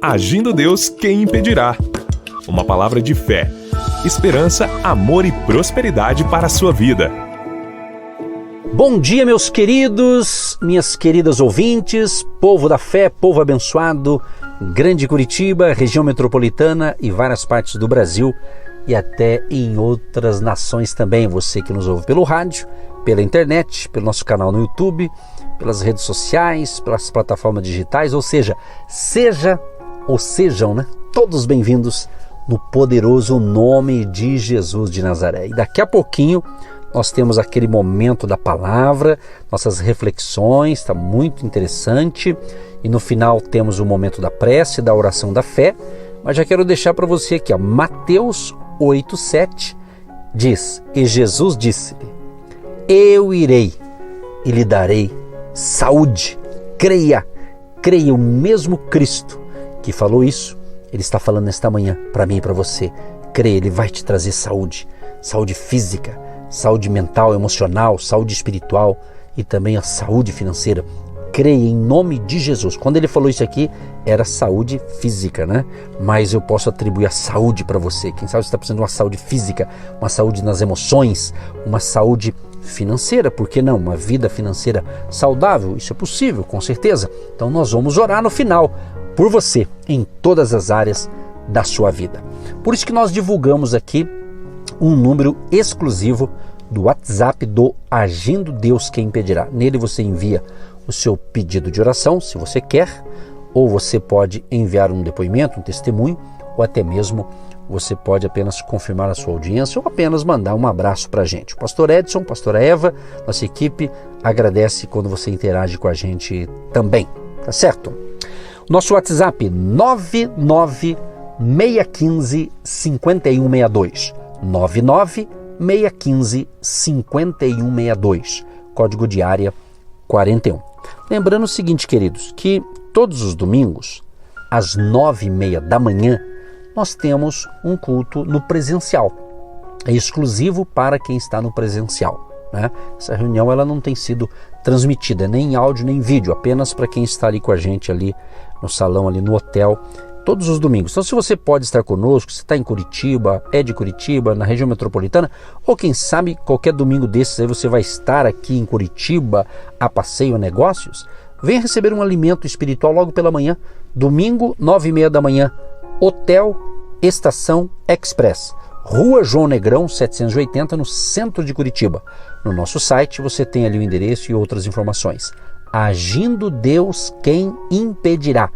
Agindo Deus, quem impedirá? Uma palavra de fé, esperança, amor e prosperidade para a sua vida. Bom dia, meus queridos, minhas queridas ouvintes, povo da fé, povo abençoado, Grande Curitiba, região metropolitana e várias partes do Brasil e até em outras nações também. Você que nos ouve pelo rádio, pela internet, pelo nosso canal no YouTube, pelas redes sociais, pelas plataformas digitais, ou seja, sejam, né? Todos bem-vindos no poderoso nome de Jesus de Nazaré. E daqui a pouquinho nós temos aquele momento da palavra, nossas reflexões, está muito interessante. E no final temos o momento da prece, da oração da fé. Mas já quero deixar para você aqui, ó, Mateus 8,7 diz: E Jesus disse-lhe: Eu irei e lhe darei saúde. Creia o mesmo Cristo que falou isso, Ele está falando nesta manhã para mim e para você. Creia, Ele vai te trazer saúde, saúde física, saúde mental, emocional, saúde espiritual e também a saúde financeira. Creia em nome de Jesus. Quando Ele falou isso aqui, era saúde física, né? Mas eu posso atribuir a saúde para você. Quem sabe você está precisando de uma saúde física, uma saúde nas emoções, uma saúde financeira, por que não? Uma vida financeira saudável, isso é possível, com certeza. Então nós vamos orar no final por você, em todas as áreas da sua vida. Por isso que nós divulgamos aqui um número exclusivo do WhatsApp do Agindo Deus Quem Impedirá. Nele você envia o seu pedido de oração, se você quer, ou você pode enviar um depoimento, um testemunho, ou até mesmo você pode apenas confirmar a sua audiência ou apenas mandar um abraço para a gente. O pastor Edson, pastora Eva, nossa equipe agradece quando você interage com a gente também, tá certo? Nosso WhatsApp 99615-5162, 99615-5162, código de área 41. Lembrando o seguinte, queridos, que todos os domingos, às 9h30 da manhã, nós temos um culto no presencial. É exclusivo para quem está no presencial, né? Essa reunião ela não tem sido transmitida nem em áudio nem em vídeo, apenas para quem está ali com a gente ali no salão, ali no hotel, todos os domingos. Então, se você pode estar conosco, se está em Curitiba, é de Curitiba, na região metropolitana, ou quem sabe qualquer domingo desses aí você vai estar aqui em Curitiba a passeio, a negócios, venha receber um alimento espiritual logo pela manhã, domingo, 9h30 da manhã, Hotel Estação Express, Rua João Negrão 780, no centro de Curitiba. No nosso site você tem ali o endereço e outras informações. Agindo Deus Quem Impedirá.com.br,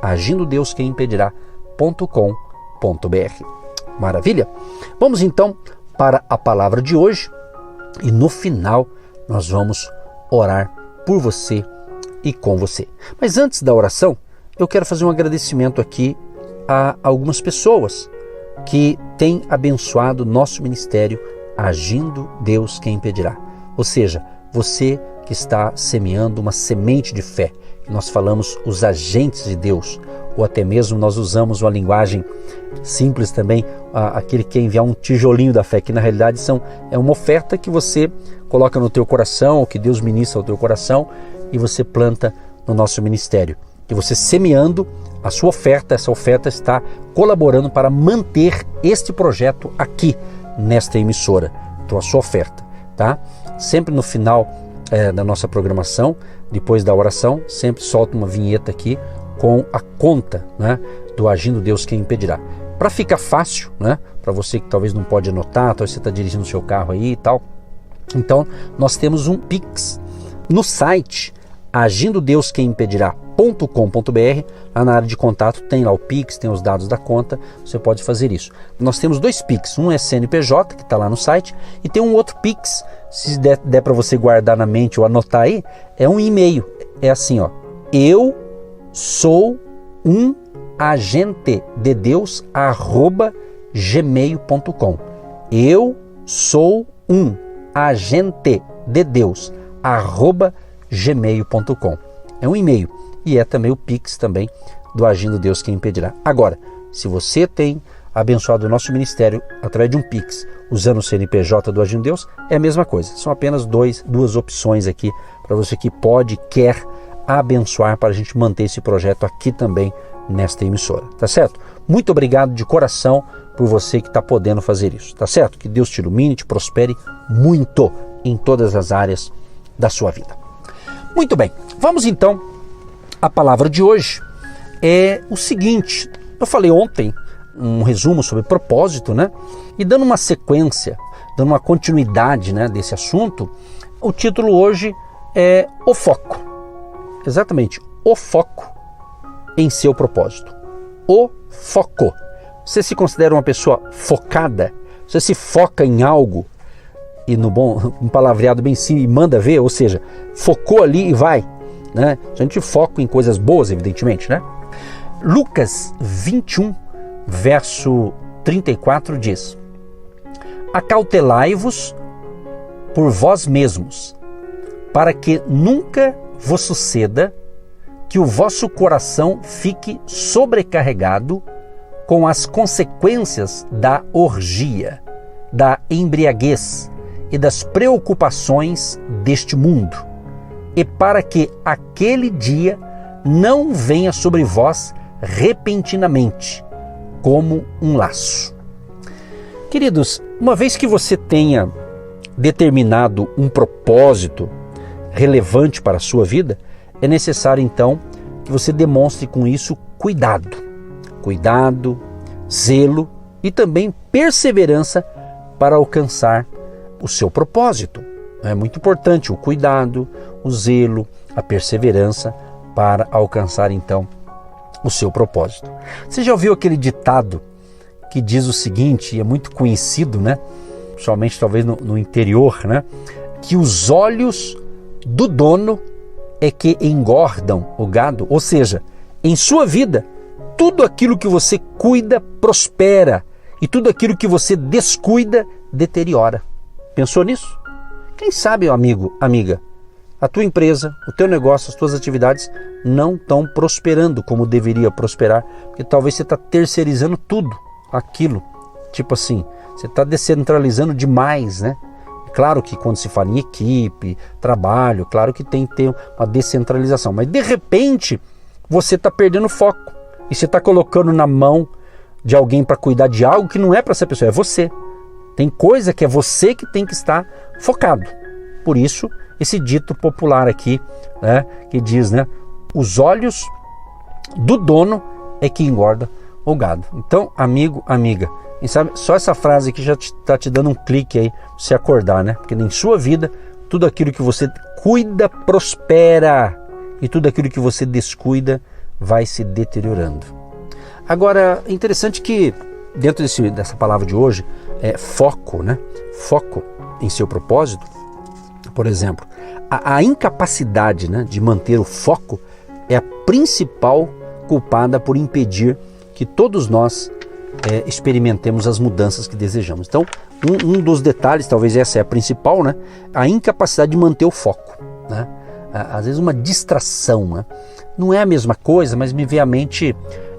Agindo Deus Quem Impedirá.com.br. Maravilha? Vamos então para a palavra de hoje e no final nós vamos orar por você e com você. Mas antes da oração, eu quero fazer um agradecimento aqui a algumas pessoas que têm abençoado nosso ministério Agindo Deus Quem Impedirá. Ou seja, você que está semeando uma semente de fé. Nós falamos os agentes de Deus, ou até mesmo nós usamos uma linguagem simples também, aquele que quer enviar um tijolinho da fé, que na realidade é uma oferta que você coloca no teu coração, ou que Deus ministra ao teu coração, e você planta no nosso ministério. E você semeando a sua oferta, essa oferta está colaborando para manter este projeto aqui, nesta emissora. Então a sua oferta, tá? Sempre no final da nossa programação, depois da oração, sempre solta uma vinheta aqui com a conta, né, do Agindo Deus Quem Impedirá. Para ficar fácil, né, para você que talvez não pode anotar, talvez você está dirigindo o seu carro aí e tal. Então nós temos um Pix no site agindodeusquemimpedirá.com.br. Lá na área de contato tem lá o Pix, tem os dados da conta, você pode fazer isso. Nós temos dois Pix, um é CNPJ, que está lá no site, e tem um outro Pix, se der para você guardar na mente ou anotar aí, é um e-mail, é assim, ó: eu sou um agente de Deus @gmail.com. Eu sou um agente de Deus @gmail.com. É um e-mail e é também o Pix também do Agindo Deus Quem Impedirá. Agora, se você tem abençoado o nosso ministério através de um Pix, usando o CNPJ do Agindo Deus, é a mesma coisa. São apenas duas opções aqui para você que pode, quer abençoar para a gente manter esse projeto aqui também nesta emissora, tá certo? Muito obrigado de coração por você que está podendo fazer isso, tá certo? Que Deus te ilumine, te prospere muito em todas as áreas da sua vida. Muito bem, vamos então, a palavra de hoje é o seguinte, eu falei ontem um resumo sobre propósito, né? E dando uma sequência, dando uma continuidade, né, desse assunto, o título hoje é O Foco. Exatamente, o foco em seu propósito. O foco. Você se considera uma pessoa focada? Você se foca em algo e um palavreado bem simples, e manda ver, ou seja, focou ali e vai, né? A gente foca em coisas boas, evidentemente, né? Lucas 21, verso 34 diz: Acautelai-vos por vós mesmos, para que nunca vos suceda que o vosso coração fique sobrecarregado com as consequências da orgia, da embriaguez e das preocupações deste mundo, e para que aquele dia não venha sobre vós repentinamente, como um laço. Queridos, uma vez que você tenha determinado um propósito relevante para a sua vida, é necessário então que você demonstre com isso cuidado, zelo e também perseverança para alcançar o seu propósito. É muito importante o cuidado, o zelo, a perseverança para alcançar então o seu propósito. Você já ouviu aquele ditado que diz o seguinte, e é muito conhecido, né? Somente talvez no interior, né? Que os olhos do dono é que engordam o gado, ou seja, em sua vida, tudo aquilo que você cuida prospera e tudo aquilo que você descuida deteriora. Pensou nisso? Quem sabe, amigo, amiga, a tua empresa, o teu negócio, as tuas atividades não estão prosperando como deveria prosperar, porque talvez você está terceirizando tudo aquilo, tipo assim, você está descentralizando demais, né? Claro que quando se fala em equipe, trabalho, claro que tem que ter uma descentralização, mas de repente você está perdendo foco e você está colocando na mão de alguém para cuidar de algo que não é para essa pessoa, é você. Tem coisa que é você que tem que estar focado. Por isso, esse dito popular aqui, né, que diz, né, os olhos do dono é que engorda o gado. Então, amigo, amiga, quem sabe só essa frase aqui já está te dando um clique aí para você acordar, né? Porque em sua vida, tudo aquilo que você cuida prospera e tudo aquilo que você descuida vai se deteriorando. Agora, é interessante que dentro dessa palavra de hoje, foco, né? Foco em seu propósito. Por exemplo, a incapacidade, né, de manter o foco é a principal culpada por impedir que todos nós experimentemos as mudanças que desejamos. Então, um dos detalhes, talvez essa é a principal, né, a incapacidade de manter o foco, né? Às vezes uma distração, né? Não é a mesma coisa, mas me vem à mente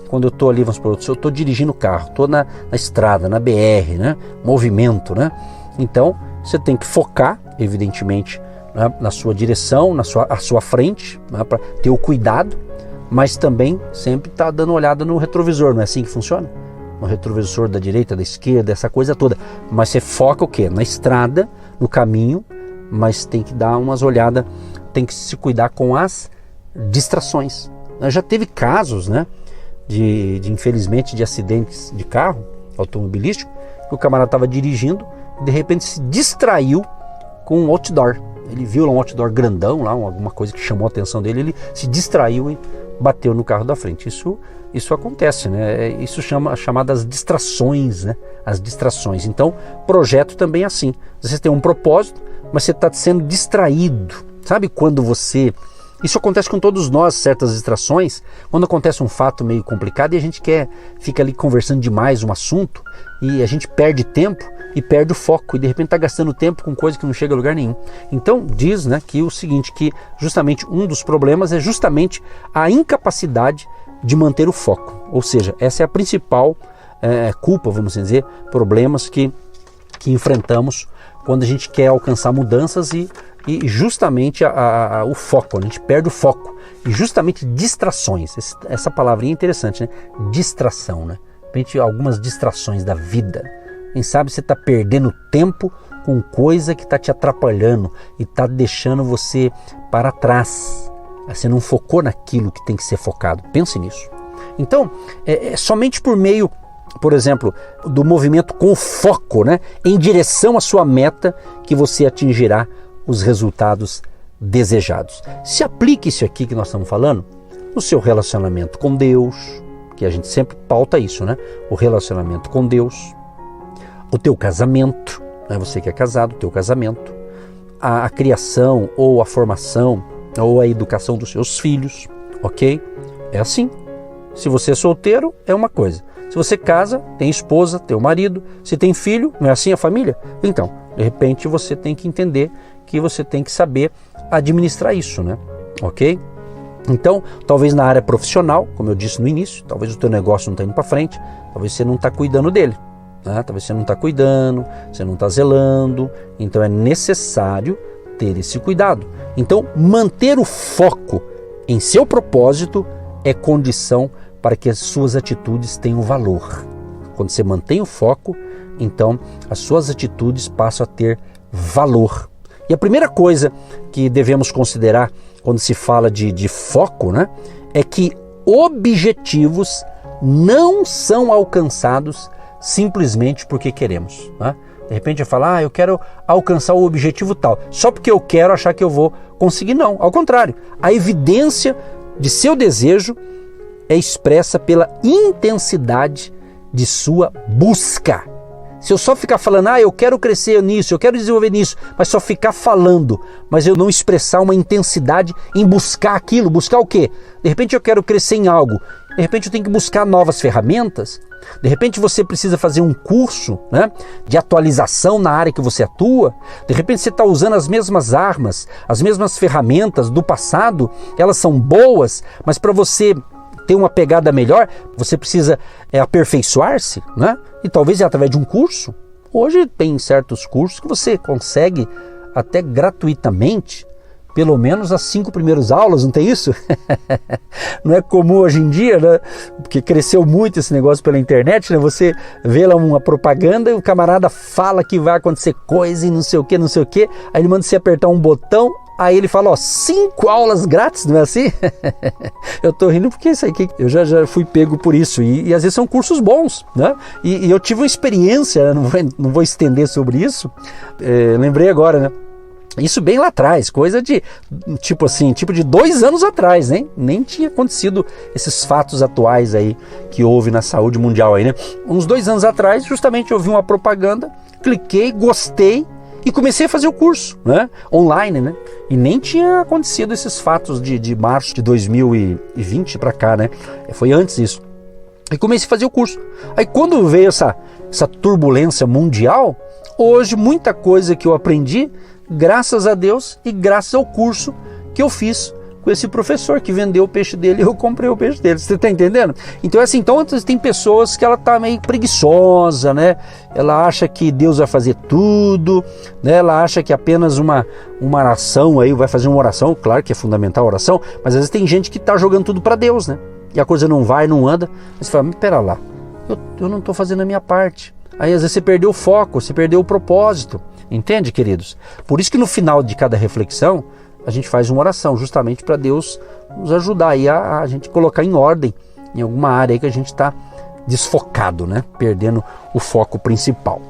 quando eu estou ali, vamos supor, eu estou dirigindo o carro, estou na estrada, na BR, né? Movimento, né? Então, você tem que focar, evidentemente, né, na sua direção, à sua frente, né, para ter o cuidado, mas também sempre está dando uma olhada no retrovisor, não é assim que funciona? No retrovisor da direita, da esquerda, essa coisa toda. Mas você foca o quê? Na estrada, no caminho, mas tem que dar umas olhadas, tem que se cuidar com as distrações. Já teve casos, né, infelizmente, de acidentes de carro automobilístico, que o camarada estava dirigindo e de repente se distraiu com um outdoor. Ele viu lá um outdoor grandão, lá, alguma coisa que chamou a atenção dele, ele se distraiu e bateu no carro da frente. Isso acontece, né? Isso chamadas distrações, né? As distrações. Então, projeto também é assim. Você tem um propósito, mas você está sendo distraído. Sabe quando você... Isso acontece com todos nós, certas distrações, quando acontece um fato meio complicado e a gente fica ali conversando demais um assunto e a gente perde tempo e perde o foco e de repente está gastando tempo com coisa que não chega a lugar nenhum. Então diz, né, que o seguinte, que justamente um dos problemas é justamente a incapacidade de manter o foco, ou seja, essa é a principal culpa, vamos dizer, problemas que enfrentamos quando a gente quer alcançar mudanças e justamente o foco, a gente perde o foco. E justamente distrações, essa palavrinha é interessante, né? Distração, né? De repente, algumas distrações da vida. Quem sabe você está perdendo tempo com coisa que está te atrapalhando e está deixando você para trás. Você não focou naquilo que tem que ser focado. Pense nisso. Então, somente por meio, por exemplo, do movimento com foco, né, em direção à sua meta, que você atingirá os resultados desejados. Se aplique isso aqui que nós estamos falando no seu relacionamento com Deus, que a gente sempre pauta isso, né? O relacionamento com Deus, o teu casamento, né? Você que é casado, o teu casamento, a criação ou a formação ou a educação dos seus filhos, ok? É assim. Se você é solteiro, é uma coisa. Se você casa, tem esposa, tem o marido, se tem filho, não é assim a família? Então, de repente você tem que entender que você tem que saber administrar isso, né? Ok? Então, talvez na área profissional, como eu disse no início, talvez o teu negócio não está indo para frente, talvez você não está cuidando dele, né? Talvez você não está cuidando, você não está zelando, então é necessário ter esse cuidado. Então, manter o foco em seu propósito é condição para que as suas atitudes tenham valor. Quando você mantém o foco, então as suas atitudes passam a ter valor. E a primeira coisa que devemos considerar quando se fala de foco, né, é que objetivos não são alcançados simplesmente porque queremos, né? De repente eu falo, eu quero alcançar o objetivo tal, só porque eu quero achar que eu vou conseguir. Não, ao contrário, a evidência de seu desejo é expressa pela intensidade de sua busca. Se eu só ficar falando, eu quero crescer nisso, eu quero desenvolver nisso, mas só ficar falando, mas eu não expressar uma intensidade em buscar aquilo, buscar o quê? De repente eu quero crescer em algo, de repente eu tenho que buscar novas ferramentas, de repente você precisa fazer um curso, né, de atualização na área que você atua, de repente você está usando as mesmas armas, as mesmas ferramentas do passado, elas são boas, mas para você ter uma pegada melhor, você precisa aperfeiçoar-se, né? E talvez através de um curso. Hoje tem certos cursos que você consegue até gratuitamente, pelo menos as 5 primeiras aulas, não tem isso? Não é comum hoje em dia, né? Porque cresceu muito esse negócio pela internet, né? Você vê lá uma propaganda e o camarada fala que vai acontecer coisa e não sei o que, aí ele manda você apertar um botão, aí ele fala, 5 aulas grátis, não é assim? Eu tô rindo porque isso aqui, eu já fui pego por isso, e às vezes são cursos bons, né? E eu tive uma experiência, não vou estender sobre isso, lembrei agora, né? Isso bem lá atrás, coisa de, tipo de 2 anos atrás, né? Nem tinha acontecido esses fatos atuais aí que houve na saúde mundial aí, né? Uns 2 anos atrás, justamente eu vi uma propaganda, cliquei, gostei, e comecei a fazer o curso, né? Online, né? E nem tinha acontecido esses fatos de março de 2020 para cá, né? Foi antes isso. E comecei a fazer o curso. Aí quando veio essa turbulência mundial, hoje muita coisa que eu aprendi, graças a Deus e graças ao curso que eu fiz com esse professor que vendeu o peixe dele e eu comprei o peixe dele. Você está entendendo? Então é assim, então tem pessoas que ela tá meio preguiçosa, né? Ela acha que Deus vai fazer tudo, né? Ela acha que apenas uma oração aí, vai fazer uma oração, claro que é fundamental a oração, mas às vezes tem gente que tá jogando tudo para Deus, né? E a coisa não vai, não anda. Você fala, mas pera lá, eu não tô fazendo a minha parte. Aí às vezes você perdeu o foco, você perdeu o propósito. Entende, queridos? Por isso que no final de cada reflexão, a gente faz uma oração, justamente para Deus nos ajudar aí a gente colocar em ordem em alguma área aí que a gente está desfocado, né? Perdendo o foco principal.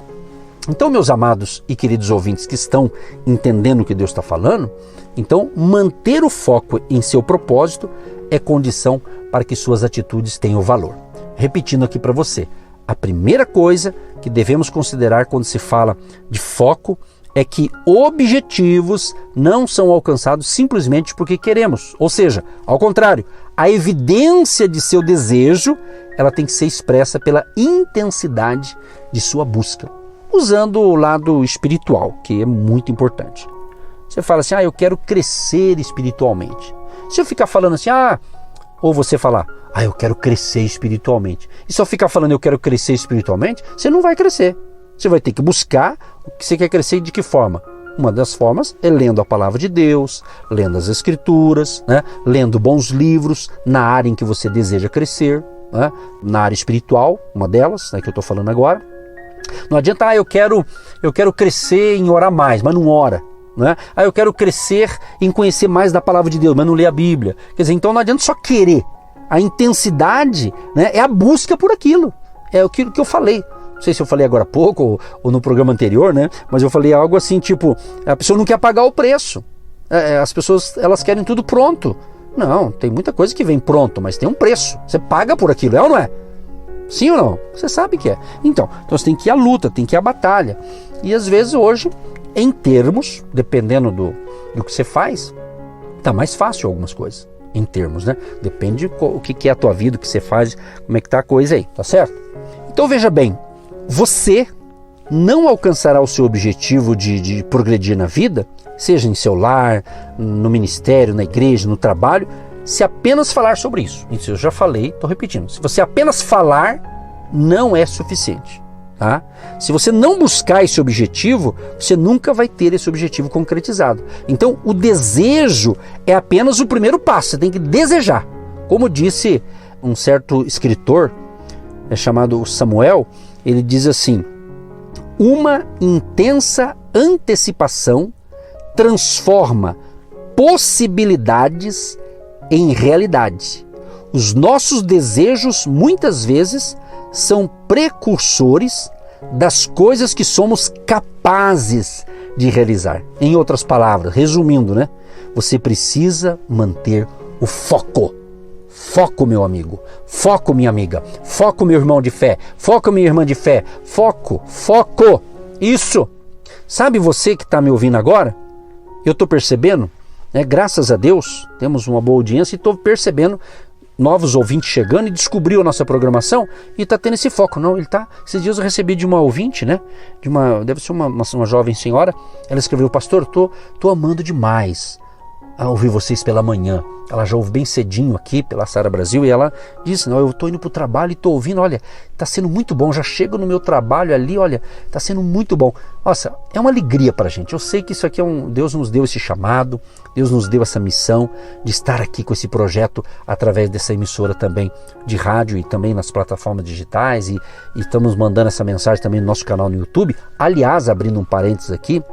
Então, meus amados e queridos ouvintes que estão entendendo o que Deus está falando, então manter o foco em seu propósito é condição para que suas atitudes tenham valor. Repetindo aqui para você, a primeira coisa que devemos considerar quando se fala de foco é que objetivos não são alcançados simplesmente porque queremos. Ou seja, ao contrário, a evidência de seu desejo, ela tem que ser expressa pela intensidade de sua busca, usando o lado espiritual, que é muito importante. Você fala assim, eu quero crescer espiritualmente. Se eu ficar falando assim, ou você falar, eu quero crescer espiritualmente, e só ficar falando eu quero crescer espiritualmente, você não vai crescer. Você vai ter que buscar o que você quer crescer e de que forma? Uma das formas é lendo a palavra de Deus, lendo as Escrituras, né? Lendo bons livros na área em que você deseja crescer, né? Na área espiritual, uma delas, né, que eu estou falando agora. Não adianta, eu quero crescer em orar mais, mas não ora. Né? Eu quero crescer em conhecer mais da palavra de Deus, mas não ler a Bíblia. Quer dizer, então não adianta só querer. A intensidade, né, é a busca por aquilo. É aquilo que eu falei. Não sei se eu falei agora há pouco ou no programa anterior, né? Mas eu falei algo assim, tipo, a pessoa não quer pagar o preço. As pessoas, elas querem tudo pronto. Não, tem muita coisa que vem pronto, mas tem um preço. Você paga por aquilo, é ou não é? Sim ou não? Você sabe que é. Então você tem que ir à luta, tem que ir à batalha. E às vezes hoje, em termos, dependendo do que você faz, tá mais fácil algumas coisas. Em termos, né? Depende o que é a tua vida, o que você faz, como é que tá a coisa aí, tá certo? Então veja bem, você não alcançará o seu objetivo de progredir na vida, seja em seu lar, no ministério, na igreja, no trabalho, se apenas falar sobre isso. Isso eu já falei, estou repetindo. Se você apenas falar, não é suficiente. Tá? Se você não buscar esse objetivo, você nunca vai ter esse objetivo concretizado. Então o desejo é apenas o primeiro passo, você tem que desejar. Como disse um certo escritor, chamado Samuel, ele diz assim: uma intensa antecipação transforma possibilidades em realidade. Os nossos desejos muitas vezes são precursores das coisas que somos capazes de realizar. Em outras palavras, resumindo, né? Você precisa manter o foco. Foco, meu amigo. Foco, minha amiga. Foco, meu irmão de fé. Foco, minha irmã de fé. Foco, foco. Isso. Sabe você que está me ouvindo agora? Eu estou percebendo, né? Graças a Deus, temos uma boa audiência e estou percebendo novos ouvintes chegando e descobriu a nossa programação e está tendo esse foco. Não, ele tá. Esses dias eu recebi de uma ouvinte, né? Deve ser uma jovem senhora. Ela escreveu: pastor, tô amando demais a ouvir vocês pela manhã. Ela já ouve bem cedinho aqui pela Sara Brasil e ela disse: não, eu estou indo para o trabalho e estou ouvindo, olha, está sendo muito bom, já chego no meu trabalho ali, olha, está sendo muito bom. Nossa, é uma alegria para a gente. Eu sei que isso aqui Deus nos deu esse chamado, Deus nos deu essa missão de estar aqui com esse projeto através dessa emissora também de rádio e também nas plataformas digitais e estamos mandando essa mensagem também no nosso canal no YouTube. Aliás, abrindo um parênteses aqui,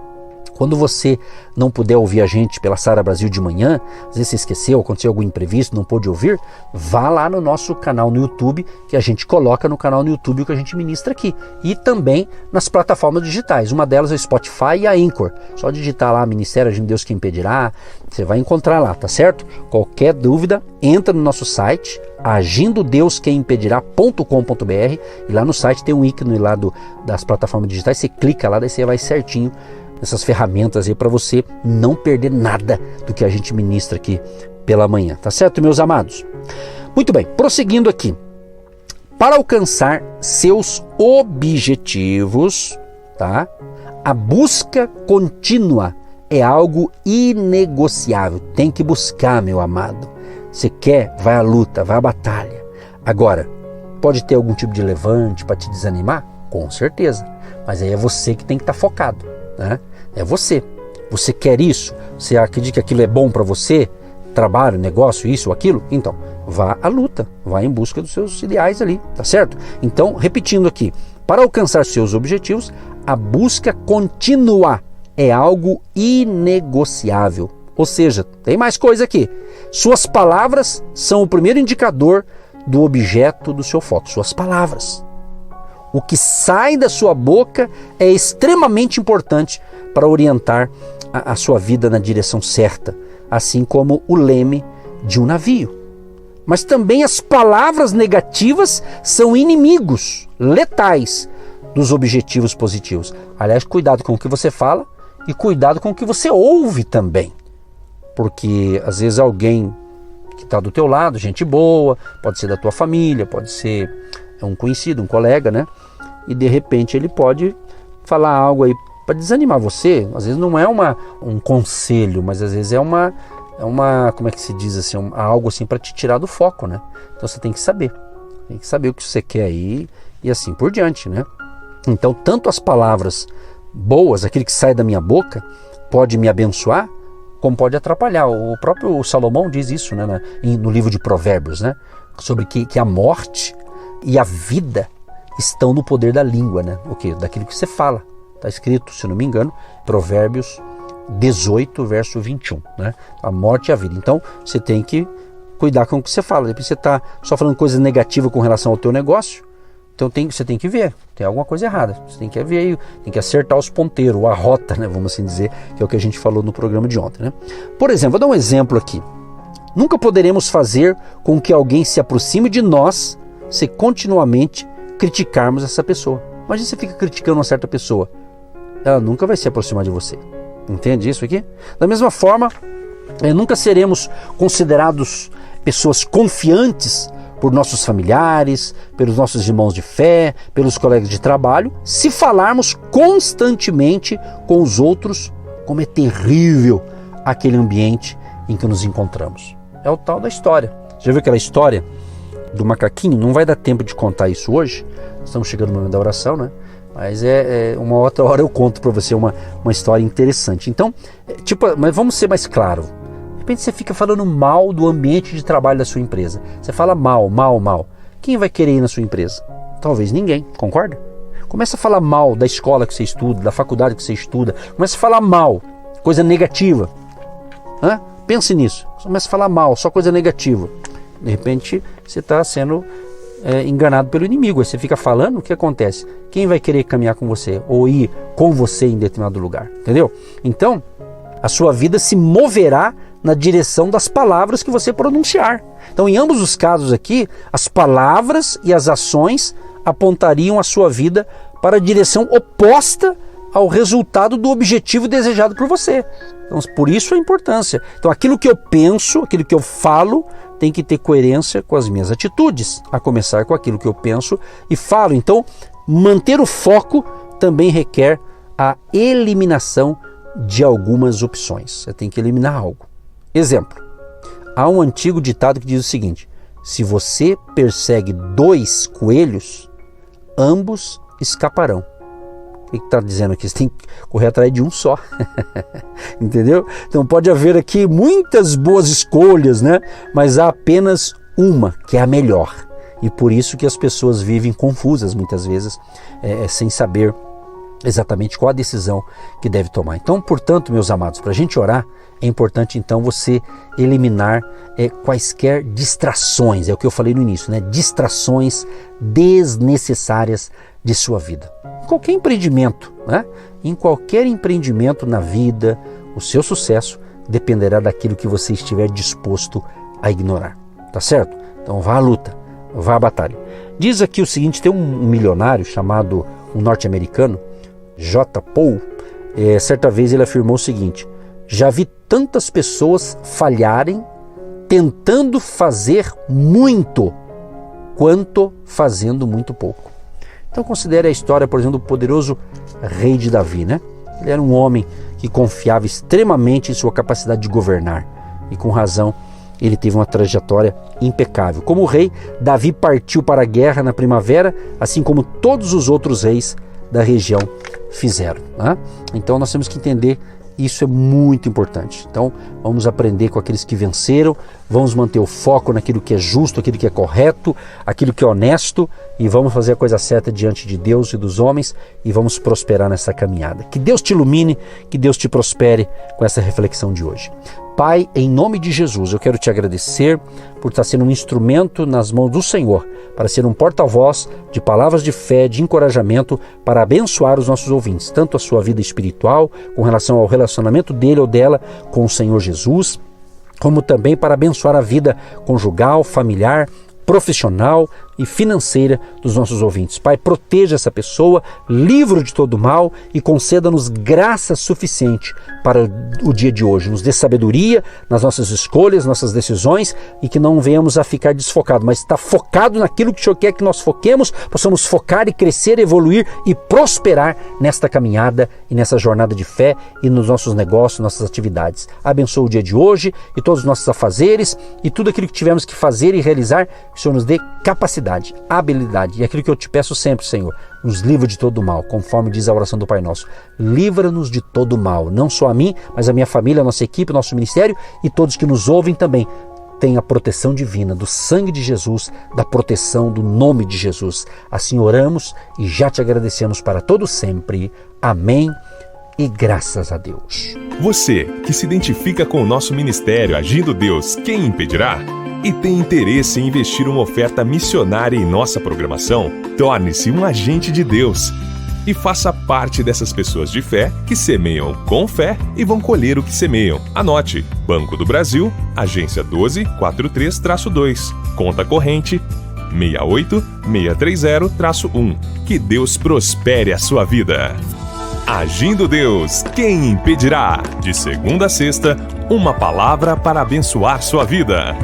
quando você não puder ouvir a gente pela Sara Brasil de manhã, às vezes você esqueceu, aconteceu algum imprevisto, não pôde ouvir, vá lá no nosso canal no YouTube, que a gente coloca no canal no YouTube o que a gente ministra aqui. E também nas plataformas digitais, uma delas é o Spotify e a Anchor. Só digitar lá Ministério Agindo Deus Que Impedirá, você vai encontrar lá, tá certo? Qualquer dúvida, entra no nosso site, agindodeuskemimpedirá.com.br, e lá no site tem um ícone lá das plataformas digitais, você clica lá, daí você vai certinho essas ferramentas aí para você não perder nada do que a gente ministra aqui pela manhã, tá certo, meus amados? Muito bem, prosseguindo aqui. Para alcançar seus objetivos, tá? A busca contínua é algo inegociável. Tem que buscar, meu amado. Você quer, vai à luta, vai à batalha. Agora, pode ter algum tipo de levante para te desanimar? Com certeza. Mas aí é você que tem que estar focado, né? É você. Você quer isso? Você acredita que aquilo é bom para você? Trabalho, negócio, isso ou aquilo? Então, vá à luta. Vá em busca dos seus ideais ali, tá certo? Então, repetindo aqui. Para alcançar seus objetivos, a busca contínua é algo inegociável. Ou seja, tem mais coisa aqui. Suas palavras são o primeiro indicador do objeto do seu foco. Suas palavras. O que sai da sua boca é extremamente importante para orientar a sua vida na direção certa, assim como o leme de um navio. Mas também as palavras negativas são inimigos letais dos objetivos positivos. Aliás, cuidado com o que você fala e cuidado com o que você ouve também. Porque às vezes alguém que está do teu lado, gente boa, pode ser da tua família, pode ser um conhecido, um colega, né? E de repente ele pode falar algo aí para desanimar você. Às vezes não é um conselho, mas às vezes é uma como é que se diz assim, algo assim para te tirar do foco, né? Então você tem que saber o que você quer aí e assim por diante, né? Então tanto as palavras boas, aquele que sai da minha boca, pode me abençoar, como pode atrapalhar. O próprio Salomão diz isso, né, no livro de Provérbios, né, sobre que a morte e a vida estão no poder da língua, né? O quê? Daquilo que você fala. Está escrito, se não me engano, Provérbios 18, verso 21, né? A morte e a vida. Então, você tem que cuidar com o que você fala. Depois você está só falando coisa negativa com relação ao teu negócio, então você tem que ver, tem alguma coisa errada. Você tem que ver, tem que acertar os ponteiros, a rota, né? Vamos assim dizer, que é o que a gente falou no programa de ontem, né? Por exemplo, vou dar um exemplo aqui. Nunca poderemos fazer com que alguém se aproxime de nós se continuamente criticarmos essa pessoa. Imagina você fica criticando uma certa pessoa, ela nunca vai se aproximar de você. Entende isso aqui? Da mesma forma, nunca seremos considerados pessoas confiantes por nossos familiares, pelos nossos irmãos de fé, pelos colegas de trabalho, se falarmos constantemente com os outros como é terrível aquele ambiente em que nos encontramos. É o tal da história. Já viu aquela história do macaquinho? Não vai dar tempo de contar isso hoje, estamos chegando no momento da oração, né? Mas uma outra hora eu conto para você uma história interessante. Então, mas vamos ser mais claros. De repente você fica falando mal do ambiente de trabalho da sua empresa. Você fala mal. Quem vai querer ir na sua empresa? Talvez ninguém, concorda? Começa a falar mal da escola que você estuda, da faculdade que você estuda. Começa a falar mal, coisa negativa. Pense nisso. Começa a falar mal, só coisa negativa. De repente você está sendo enganado pelo inimigo. Aí você fica falando, o que acontece? Quem vai querer caminhar com você ou ir com você em determinado lugar? Entendeu? Então, a sua vida se moverá na direção das palavras que você pronunciar. Então, em ambos os casos aqui, as palavras e as ações apontariam a sua vida para a direção oposta ao resultado do objetivo desejado por você. Então, por isso a importância. Então, aquilo que eu penso, aquilo que eu falo, tem que ter coerência com as minhas atitudes, a começar com aquilo que eu penso e falo. Então, manter o foco também requer a eliminação de algumas opções. Você tem que eliminar algo. Exemplo, há um antigo ditado que diz o seguinte: se você persegue 2 coelhos, ambos escaparão. O que está dizendo aqui? Você tem que correr atrás de um só. Entendeu? Então pode haver aqui muitas boas escolhas, né? Mas há apenas uma que é a melhor. E por isso que as pessoas vivem confusas muitas vezes, sem saber exatamente qual a decisão que deve tomar. Então, portanto, meus amados, para a gente orar, é importante então você eliminar quaisquer distrações, é o que eu falei no início, né? Distrações desnecessárias de sua vida. Em qualquer empreendimento, né? Em qualquer empreendimento na vida, o seu sucesso dependerá daquilo que você estiver disposto a ignorar, tá certo? Então vá à luta, vá à batalha. Diz aqui o seguinte, tem um milionário chamado, um norte-americano, J. Paul, certa vez ele afirmou o seguinte: já vi tantas pessoas falharem tentando fazer muito quanto fazendo muito pouco. Então considere a história, por exemplo, do poderoso rei de Davi, né? Ele era um homem que confiava extremamente em sua capacidade de governar e com razão ele teve uma trajetória impecável. Como rei, Davi partiu para a guerra na primavera, assim como todos os outros reis da região fizeram, né? Então nós temos que entender, isso é muito importante. Então vamos aprender com aqueles que venceram, vamos manter o foco naquilo que é justo, aquilo que é correto, aquilo que é honesto, e vamos fazer a coisa certa diante de Deus e dos homens, e vamos prosperar nessa caminhada. Que Deus te ilumine, que Deus te prospere com essa reflexão de hoje. Pai, em nome de Jesus, eu quero te agradecer por estar sendo um instrumento nas mãos do Senhor, para ser um porta-voz de palavras de fé, de encorajamento, para abençoar os nossos ouvintes, tanto a sua vida espiritual, com relação ao relacionamento dele ou dela com o Senhor Jesus, como também para abençoar a vida conjugal, familiar, profissional e financeira dos nossos ouvintes. Pai, proteja essa pessoa, livre-o de todo mal e conceda-nos graça suficiente para o dia de hoje. Nos dê sabedoria nas nossas escolhas, nossas decisões, e que não venhamos a ficar desfocados, mas estar focado naquilo que o Senhor quer que nós foquemos, possamos focar e crescer, evoluir e prosperar nesta caminhada e nessa jornada de fé e nos nossos negócios, nossas atividades. Abençoa o dia de hoje e todos os nossos afazeres e tudo aquilo que tivemos que fazer e realizar, que o Senhor nos dê capacidade capacidade, habilidade. E aquilo que eu te peço sempre, Senhor, nos livra de todo mal, conforme diz a oração do Pai Nosso. Livra-nos de todo mal, não só a mim, mas a minha família, a nossa equipe, nosso ministério e todos que nos ouvem também. Tem a proteção divina do sangue de Jesus, da proteção do nome de Jesus. Assim oramos e já te agradecemos para todo sempre. Amém e graças a Deus. Você que se identifica com o nosso ministério Agindo Deus, quem impedirá? E tem interesse em investir uma oferta missionária em nossa programação? Torne-se um agente de Deus e faça parte dessas pessoas de fé que semeiam com fé e vão colher o que semeiam. Anote: Banco do Brasil, agência 1243-2, conta corrente 68630-1. Que Deus prospere a sua vida. Agindo Deus, quem impedirá? De segunda a sexta, uma palavra para abençoar sua vida.